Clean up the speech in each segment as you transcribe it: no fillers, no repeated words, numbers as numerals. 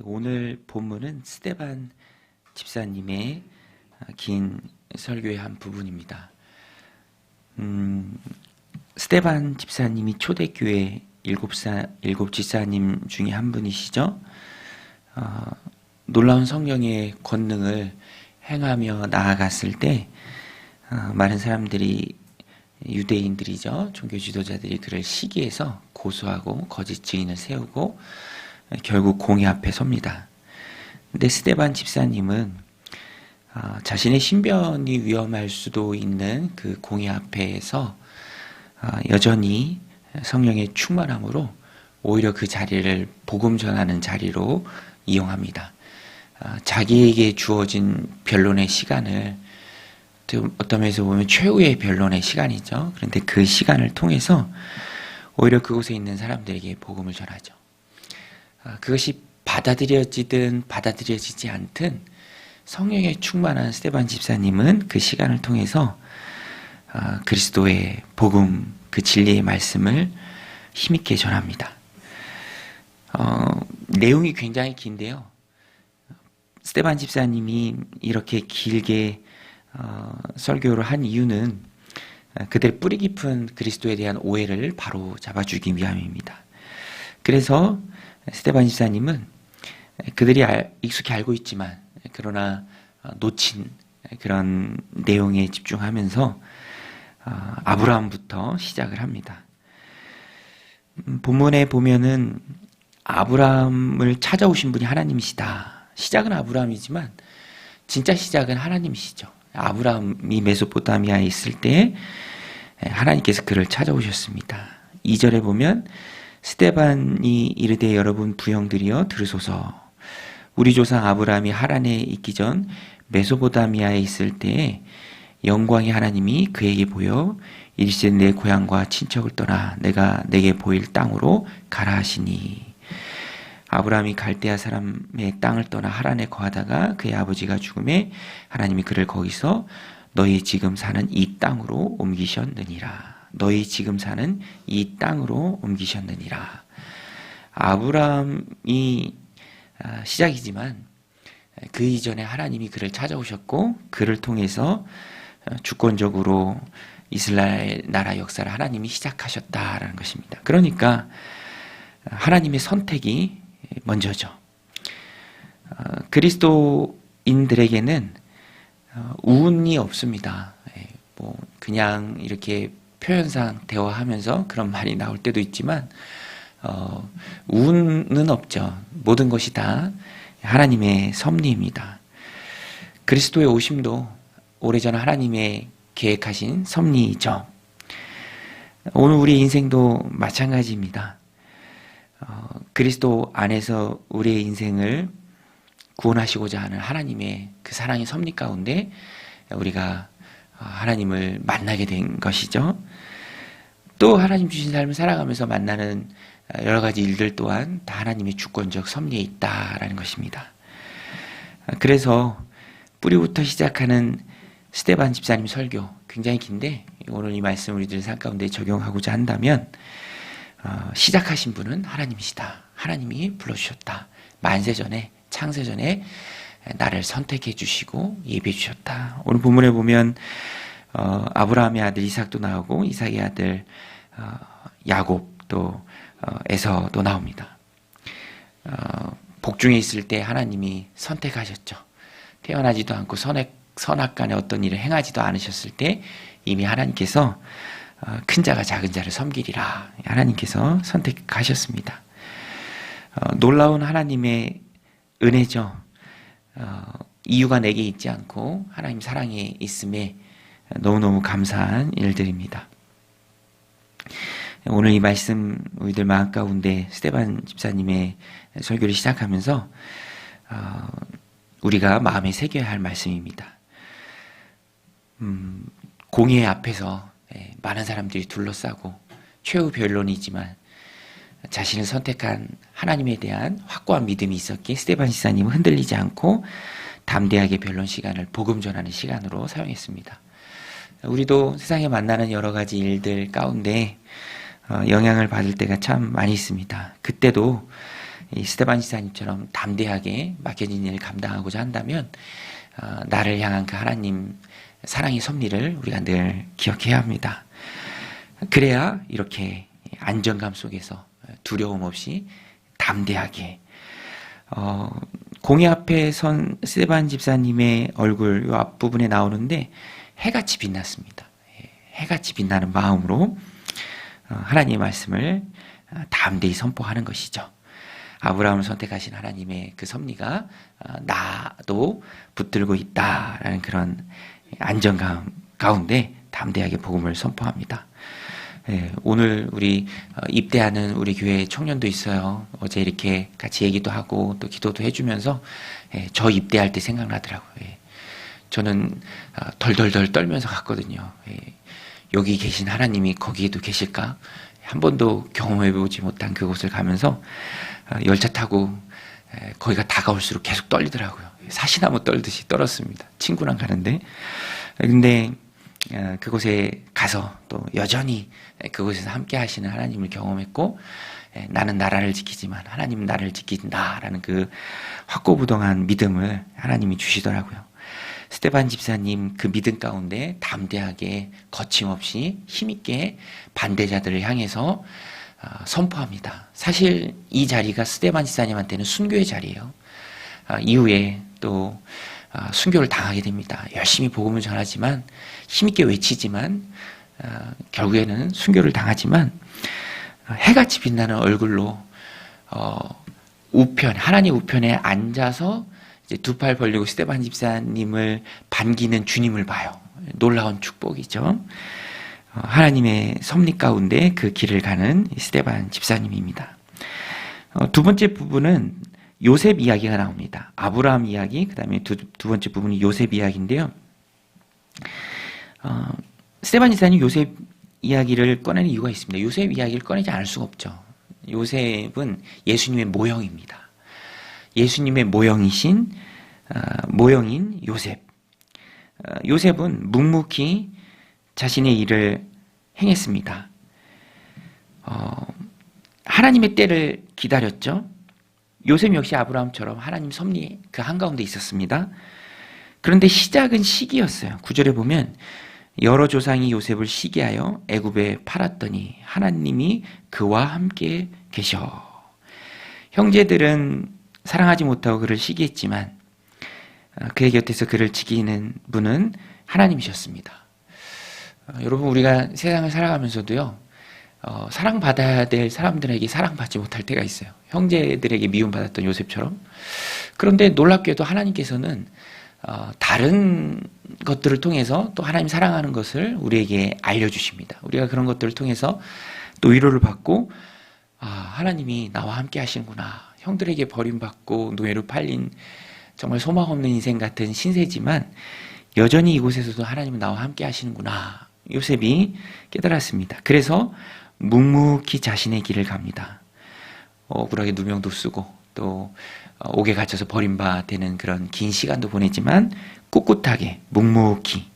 오늘 본문은 스데반 집사님의 긴 설교의 한 부분입니다. 스데반 집사님이 초대교회 일곱 집사님 중에 한 분이시죠. 놀라운 성령의 권능을 행하며 나아갔을 때 많은 사람들이, 유대인들이죠, 종교 지도자들이 그를 시기해서 고소하고 거짓 증인을 세우고 결국 공의 앞에 섭니다. 근데 스데반 집사님은 자신의 신변이 위험할 수도 있는 그 공의 앞에서 여전히 성령의 충만함으로 오히려 그 자리를 복음 전하는 자리로 이용합니다. 자기에게 주어진 변론의 시간을 어떤 면에서 보면 최후의 변론의 시간이죠. 그런데 그 시간을 통해서 오히려 그곳에 있는 사람들에게 복음을 전하죠. 그것이 받아들여지든 받아들여지지 않든 성령에 충만한 스데반 집사님은 그 시간을 통해서 그리스도의 복음, 그 진리의 말씀을 힘있게 전합니다. 내용이 굉장히 긴데요. 스데반 집사님이 이렇게 길게 설교를 한 이유는 그들의 뿌리 깊은 그리스도에 대한 오해를 바로 잡아주기 위함입니다. 그래서 스데반 집사님은 그들이 익숙히 알고 있지만 그러나 놓친 그런 내용에 집중하면서 아브라함부터 시작을 합니다. 본문에 보면은 아브라함을 찾아오신 분이 하나님이시다. 시작은 아브라함이지만 진짜 시작은 하나님이시죠. 아브라함이 메소포타미아에 있을 때 하나님께서 그를 찾아오셨습니다. 2절에 보면 스데반이 이르되 여러분 부형들이여 들으소서. 우리 조상 아브라함이 하란에 있기 전 메소포타미아에 있을 때에 영광의 하나님이 그에게 보여 이르시되 내 고향과 친척을 떠나 내가 내게 보일 땅으로 가라 하시니. 아브라함이 갈대아 사람의 땅을 떠나 하란에 거하다가 그의 아버지가 죽음에 하나님이 그를 거기서 너희 지금 사는 이 땅으로 옮기셨느니라. 너희 지금 사는 이 땅으로 옮기셨느니라. 아브라함이 시작이지만 그 이전에 하나님이 그를 찾아오셨고 그를 통해서 주권적으로 이스라엘 나라 역사를 하나님이 시작하셨다라는 것입니다. 그러니까 하나님의 선택이 먼저죠. 그리스도인들에게는 우운이 없습니다. 그냥 이렇게 표현상 대화하면서 그런 말이 나올 때도 있지만 우운은 없죠. 모든 것이 다 하나님의 섭리입니다. 그리스도의 오심도 오래전 하나님의 계획하신 섭리이죠. 오늘 우리 인생도 마찬가지입니다. 그리스도 안에서 우리의 인생을 구원하시고자 하는 하나님의 그 사랑의 섭리 가운데 우리가 하나님을 만나게 된 것이죠. 또 하나님 주신 삶을 살아가면서 만나는 여러 가지 일들 또한 다 하나님의 주권적 섭리에 있다라는 것입니다. 그래서 뿌리부터 시작하는 스데반 집사님 설교 굉장히 긴데 오늘 이 말씀 우리들의 삶 가운데 적용하고자 한다면 시작하신 분은 하나님이시다. 하나님이 불러주셨다. 만세전에 창세전에 나를 선택해 주시고 예비해 주셨다. 오늘 본문에 보면 아브라함의 아들 이삭도 나오고 이삭의 아들 야곱 또 에서도 나옵니다. 복중에 있을 때 하나님이 선택하셨죠. 태어나지도 않고 선악간에 어떤 일을 행하지도 않으셨을 때 이미 하나님께서 큰 자가 작은 자를 섬기리라 하나님께서 선택하셨습니다. 놀라운 하나님의 은혜죠. 이유가 내게 있지 않고 하나님 사랑에 있음에 너무너무 감사한 일들입니다. 오늘 이 말씀 우리들 마음 가운데 스데반 집사님의 설교를 시작하면서 우리가 마음에 새겨야 할 말씀입니다. 공의 앞에서 많은 사람들이 둘러싸고 최후 변론이지만 자신을 선택한 하나님에 대한 확고한 믿음이 있었기에 스데반 집사님은 흔들리지 않고 담대하게 변론 시간을 복음 전하는 시간으로 사용했습니다. 우리도 세상에 만나는 여러 가지 일들 가운데 영향을 받을 때가 참 많이 있습니다. 그때도 이 스데반 지사님처럼 담대하게 맡겨진 일을 감당하고자 한다면 나를 향한 그 하나님 사랑의 섭리를 우리가 늘 기억해야 합니다. 그래야 이렇게 안정감 속에서 두려움 없이 담대하게 공회 앞에 선 스데반 집사님의 얼굴 요 앞부분에 나오는데 해같이 빛났습니다. 해같이 빛나는 마음으로 하나님의 말씀을 담대히 선포하는 것이죠. 아브라함을 선택하신 하나님의 그 섭리가 나도 붙들고 있다라는 그런 안정감 가운데 담대하게 복음을 선포합니다. 오늘 우리 입대하는 우리 교회 청년도 있어요. 어제 이렇게 같이 얘기도 하고 또 기도도 해주면서 저 입대할 때 생각나더라고요. 저는 덜덜덜 떨면서 갔거든요. 여기 계신 하나님이 거기에도 계실까? 한 번도 경험해보지 못한 그곳을 가면서 열차 타고 거기가 다가올수록 계속 떨리더라고요. 사시나무 떨듯이 떨었습니다. 친구랑 가는데. 근데 그곳에 가서 또 여전히 그곳에서 함께 하시는 하나님을 경험했고, 나는 나라를 지키지만 하나님은 나를 지킨다라는 그 확고부동한 믿음을 하나님이 주시더라고요. 스데반 집사님 그 믿음 가운데 담대하게 거침없이 힘있게 반대자들을 향해서 선포합니다. 사실 이 자리가 스데반 집사님한테는 순교의 자리예요. 이후에 또 순교를 당하게 됩니다. 열심히 복음을 전하지만 힘있게 외치지만 결국에는 순교를 당하지만 해같이 빛나는 얼굴로 우편 하나님 우편에 앉아서 이제 두 팔 벌리고 스데반 집사님을 반기는 주님을 봐요. 놀라운 축복이죠. 하나님의 섭리 가운데 그 길을 가는 스데반 집사님입니다. 두 번째 부분은 요셉 이야기가 나옵니다. 아브라함 이야기, 그 다음에 두 번째 부분이 요셉 이야기인데요. 스데반 집사님 요셉 이야기를 꺼내는 이유가 있습니다. 요셉 이야기를 꺼내지 않을 수가 없죠. 요셉은 예수님의 모형입니다. 예수님의 모형인 요셉. 요셉은 묵묵히 자신의 일을 행했습니다. 하나님의 때를 기다렸죠. 요셉 역시 아브라함처럼 하나님 섭리 그 한가운데 있었습니다. 그런데 시작은 시기였어요. 9절에 보면 여러 조상이 요셉을 시기하여 애굽에 팔았더니 하나님이 그와 함께 계셔. 형제들은 사랑하지 못하고 그를 시기했지만 그의 곁에서 그를 지키는 분은 하나님이셨습니다. 여러분, 우리가 세상을 살아가면서도요, 사랑받아야 될 사람들에게 사랑받지 못할 때가 있어요. 형제들에게 미움받았던 요셉처럼. 그런데 놀랍게도 하나님께서는 다른 것들을 통해서 또 하나님 사랑하는 것을 우리에게 알려주십니다. 우리가 그런 것들을 통해서 또 위로를 받고, 하나님이 나와 함께 하시는구나. 형들에게 버림받고 노예로 팔린 정말 소망 없는 인생 같은 신세지만 여전히 이곳에서도 하나님은 나와 함께 하시는구나. 요셉이 깨달았습니다. 그래서 묵묵히 자신의 길을 갑니다. 억울하게 누명도 쓰고 또 옥에 갇혀서 버림받는 그런 긴 시간도 보내지만 꿋꿋하게 묵묵히,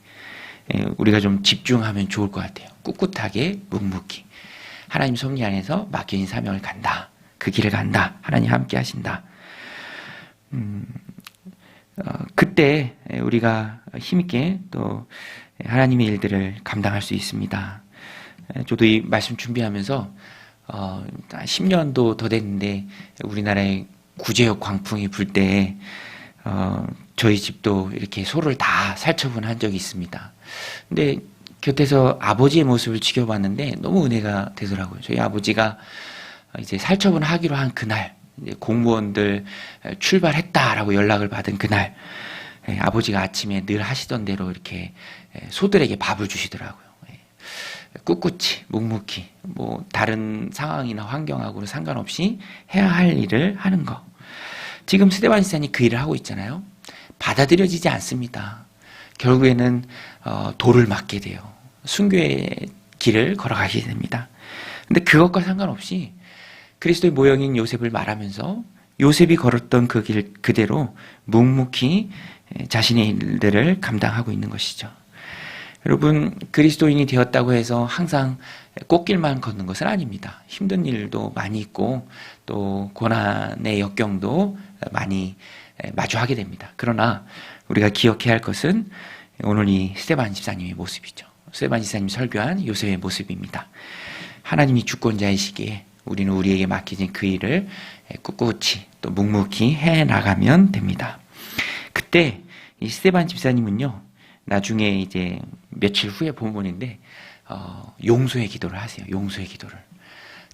우리가 좀 집중하면 좋을 것 같아요. 꿋꿋하게 묵묵히 하나님 섭리 안에서 맡겨진 사명을 간다. 그 길을 간다. 하나님 함께 하신다. 그때 우리가 힘있게 또 하나님의 일들을 감당할 수 있습니다. 저도 이 말씀 준비하면서 10년도 더 됐는데 우리나라에 구제역 광풍이 불 때 저희 집도 이렇게 소를 다 살처분 한 적이 있습니다. 근데 곁에서 아버지의 모습을 지켜봤는데 너무 은혜가 되더라고요. 저희 아버지가 이제 살처분 하기로 한 그날, 공무원들 출발했다라고 연락을 받은 그날, 아버지가 아침에 늘 하시던 대로 이렇게 소들에게 밥을 주시더라고요. 꿋꿋이 묵묵히 뭐 다른 상황이나 환경하고는 상관없이 해야 할 일을 하는 거. 지금 스데반 집사님 그 일을 하고 있잖아요. 받아들여지지 않습니다. 결국에는 돌을 맞게 돼요. 순교의 길을 걸어가게 됩니다. 근데 그것과 상관없이 그리스도의 모형인 요셉을 말하면서 요셉이 걸었던 그 길 그대로 묵묵히 자신의 일들을 감당하고 있는 것이죠. 여러분, 그리스도인이 되었다고 해서 항상 꽃길만 걷는 것은 아닙니다. 힘든 일도 많이 있고 또 고난의 역경도 많이 마주하게 됩니다. 그러나 우리가 기억해야 할 것은 오늘 이 스데반 집사님의 모습이죠. 스데반 집사님이 설교한 요셉의 모습입니다. 하나님이 주권자이시기에 우리는 우리에게 맡겨진 그 일을 꿋꿋이 또 묵묵히 해나가면 됩니다. 그때 이 스데반 집사님은요, 나중에 이제 며칠 후에 본문인데 용서의 기도를 하세요. 용서의 기도를.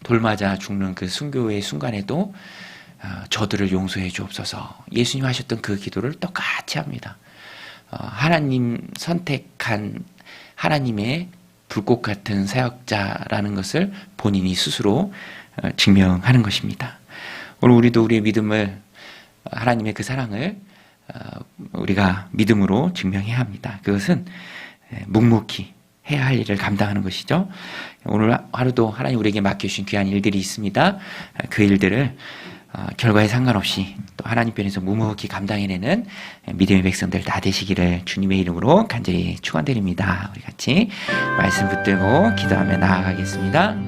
돌 맞아 죽는 그 순교의 순간에도 저들을 용서해 주옵소서. 예수님 하셨던 그 기도를 똑같이 합니다. 하나님 선택한 하나님의 불꽃 같은 사역자라는 것을 본인이 스스로 증명하는 것입니다. 오늘 우리도 우리의 믿음을, 하나님의 그 사랑을 우리가 믿음으로 증명해야 합니다. 그것은 묵묵히 해야 할 일을 감당하는 것이죠. 오늘 하루도 하나님 우리에게 맡겨주신 귀한 일들이 있습니다. 그 일들을 결과에 상관없이 또 하나님 편에서 묵묵히 감당해내는 믿음의 백성들 다 되시기를 주님의 이름으로 간절히 축원드립니다. 우리 같이 말씀 붙들고 기도하며 나아가겠습니다.